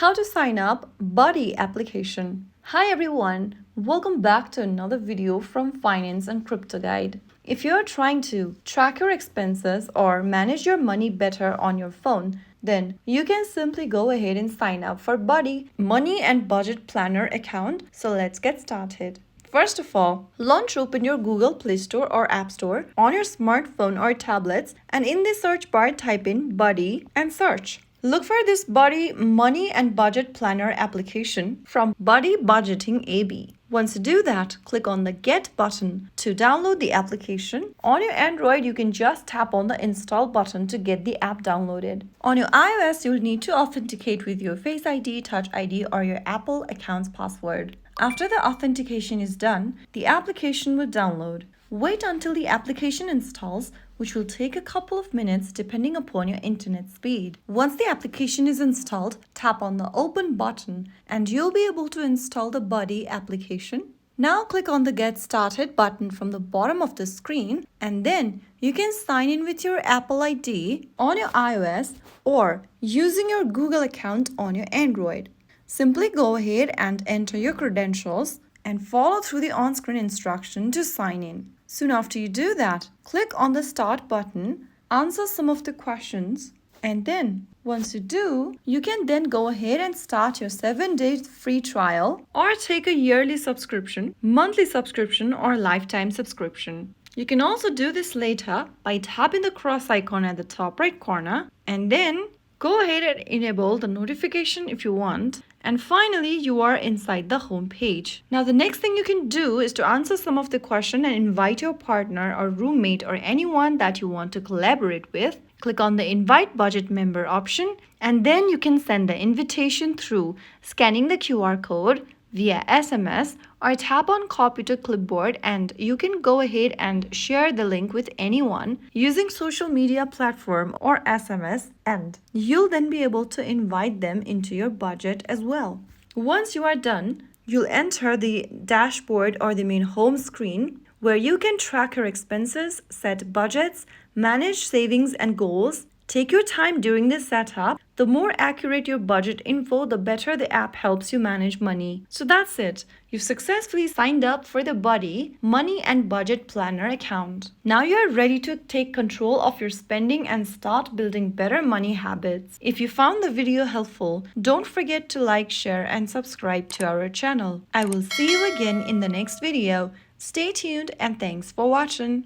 How to sign up Buddy application. Hi everyone, welcome back to another video from Finance and Crypto Guide. If you're trying to track your expenses or manage your money better on your phone, then you can simply go ahead and sign up for Buddy Money and Budget Planner account. So let's get started. First of all, launch open your Google Play Store or App Store on your smartphone or tablets, and in the search bar type in Buddy and search. Look for this Buddy Money and Budget Planner application from Buddy Budgeting AB. Once you do that, click on the Get button to download the application. On your Android, you can just tap on the Install button to get the app downloaded. On your iOS, you'll need to authenticate with your Face ID, Touch ID, or your Apple account's password. After the authentication is done, the application will download. Wait until the application installs, which will take a couple of minutes depending upon your internet speed. Once the application is installed, tap on the Open button and you'll be able to install the Buddy application. Now click on the Get Started button from the bottom of the screen, and then you can sign in with your Apple ID on your iOS or using your Google account on your Android. Simply go ahead and enter your credentials and follow through the on-screen instruction to sign in. Soon after you do that, click on the Start button, answer some of the questions, and then once you do, you can then go ahead and start your 7-day free trial or take a yearly subscription, monthly subscription, or lifetime subscription. You can also do this later by tapping the cross icon at the top right corner, and then go ahead and enable the notification if you want. And finally, you are inside the home page. Now, the next thing you can do is to answer some of the questions and invite your partner or roommate or anyone that you want to collaborate with. Click on the Invite Budget Member option, and then you can send the invitation through scanning the QR code via SMS or tap on Copy to Clipboard, and you can go ahead and share the link with anyone using social media platform or SMS, and you'll then be able to invite them into your budget as well. Once you are done, you'll enter the dashboard or the main home screen where you can track your expenses, set budgets, manage savings and goals. Take your time during this setup. The more accurate your budget info, the better the app helps you manage money. So that's it. You've successfully signed up for the Buddy Money and Budget Planner account. Now you're ready to take control of your spending and start building better money habits. If you found the video helpful, don't forget to like, share, and subscribe to our channel. I will see you again in the next video. Stay tuned and thanks for watching.